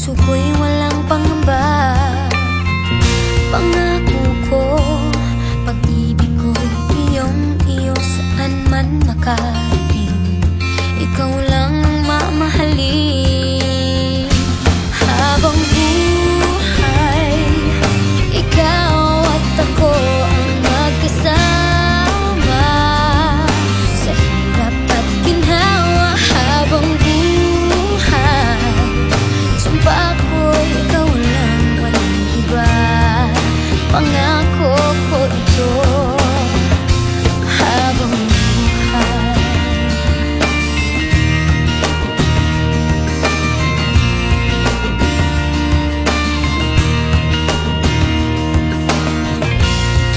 puso ko'y walang pangamba. Pangako ko, pag-ibig ko'y iyong-iyo saan man makarating. Ikaw lang ang mamahalin habang buhay. Ikaw at ako ang magkasama sa hirap at ginhawa habang buhay. Sumpa ko'y ikaw lang, walang iba. Pangako ko ito habang buhay.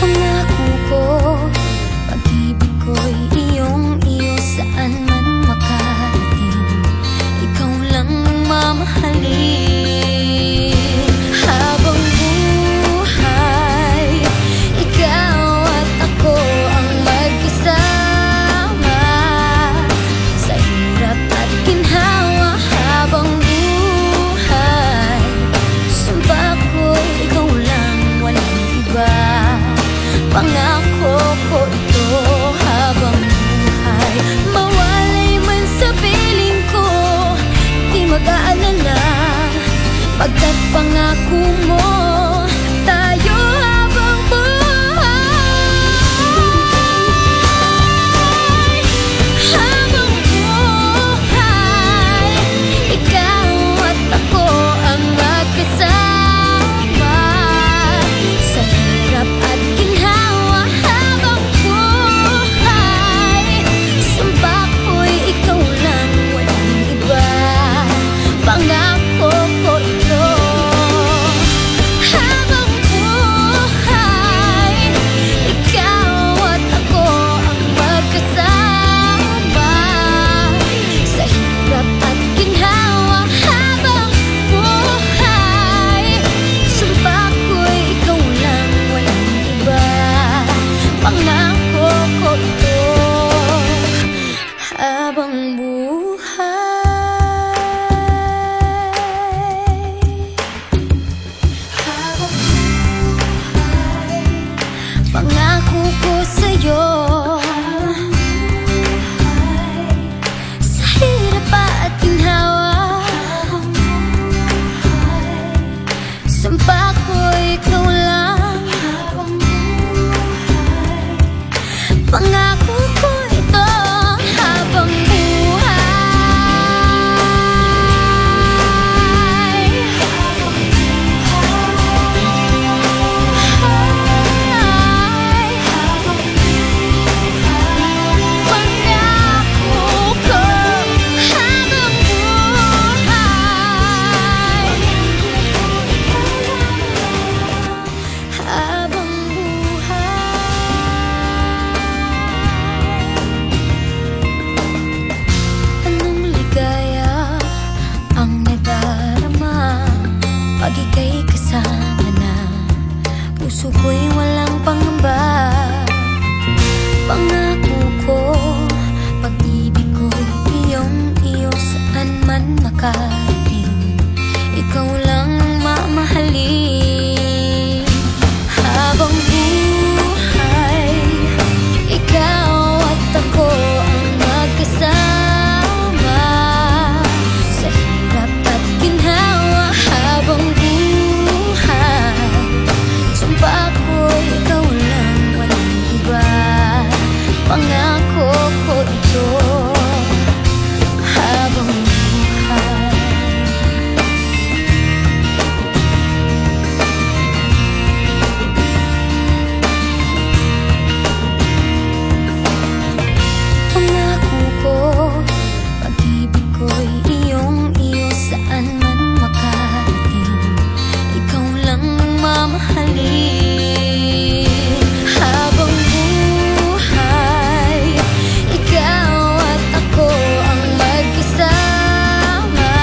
Pangako ko, pag-ibig ko'y iyong-iyo saan man makarating. Ikaw lang ang mamahalin habang buhay. Ikaw at ako ang magkasama sa hirap at ginhawa habang buhay. Sumpa ko'y ikaw lang, walang iba. Pangako ko ito habang buhay. Mawalay man sa piling ko, di mag-aalala, pagkat pangako mo tayo habang buhay. Habang buhay, ikaw at ako ang magkasama sa hirap at ginhawa habang buhay. Sumpa ko'y ikaw lang, walang iba. Pangako ko ito habang buhay. Ikaw at ako ang magkasama sa hirap at ginhawa habang buhay. Sumpa ko'y ikaw lang, walang iba. Pangako ko ito habang buhay. Habang buhay, pangako ko sa'yo, sa hirap at ginhawa, sumpa ko'y ikaw lang. Pangako ko ito habang buhay. Pangako ko habang buhay. Habang buhay. Anong ligaya ang nadarama pag ika'y kasama na? Puso ko'y walang pangamba. Pangako ko, pag-ibig ko'y iyong-iyo saan man makarating. Ikaw lang ang mamahalin habang buhay. Ikaw at ako ang magkasama sa hirap at ginhawa habang buhay. Sumpa ko'y ikaw lang, walang iba. Pangako ko ito habang buhay. Pangako ko, pag-ibig ko'y iyong-iyo saan man makarating. Ikaw lang ang mamahalin habang buhay. Ikaw at ako ang magkasama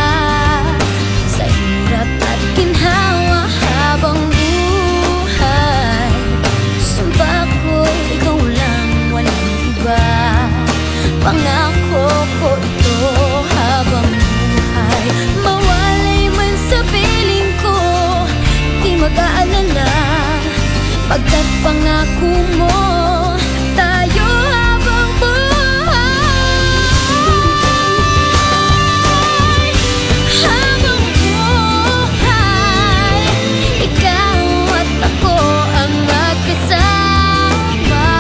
sa hirap at ginhawa habang buhay. Sumpa ko'y ikaw lang, walang iba. Pangako ko ito habang buhay. Mawalay man sa Pagkat pangako mo, tayo habang buhay. Habang buhay, ikaw at ako ang magkasama.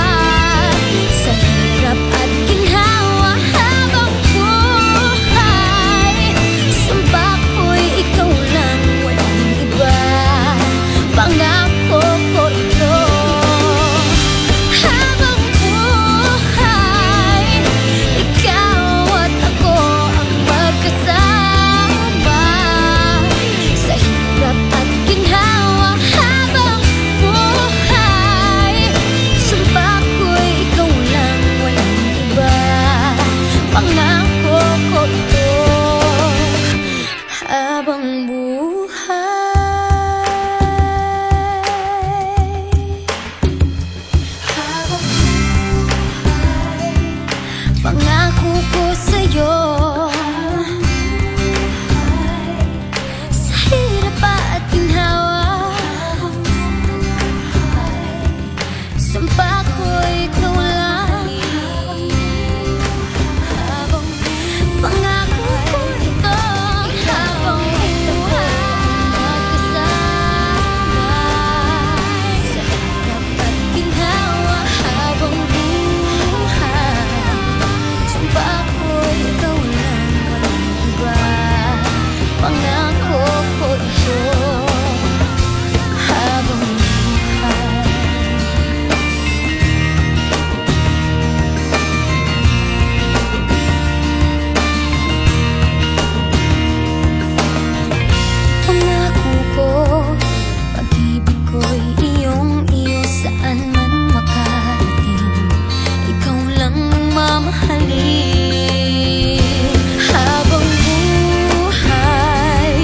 Sa hirap at ginhawa habang buhay, sumpa ko'y ikaw lang, walang iba. Pangako ko ito. Habang buhay, ikaw at ako ang magkasama. Sa hirap at ginhawa habang buhay, sumpa ko'y ikaw lang, walang iba. Pangako ko ito. Habang buhay, pangako ko sa'yo. Sa hirap at ginhawa, sumpa ko ikaw lang. Pangako ko ito. Habang buhay, magkasama. Sa hirap at ginhawa habang buhay, sumpa ko ikaw lang, walang iba. Pangako ko ito. Habang buhay. Pangako ko, pag-ibig ko'y iyong-iyo saan man makarating. Ikaw lang ang mamahalin. Habang buhay,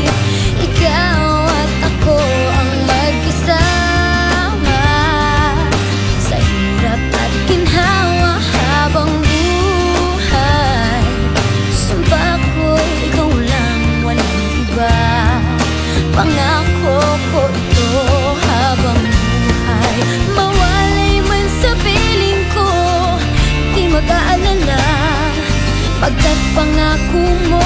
ikaw at ako ang magkasama. Sa hirap at ginhawa habang buhay, sumpa ko ikaw lang, walang iba. Pangako ko ito. Habang buhay, mawalay man sa piling ko, di mag-aalala. Pagkat pangako mo,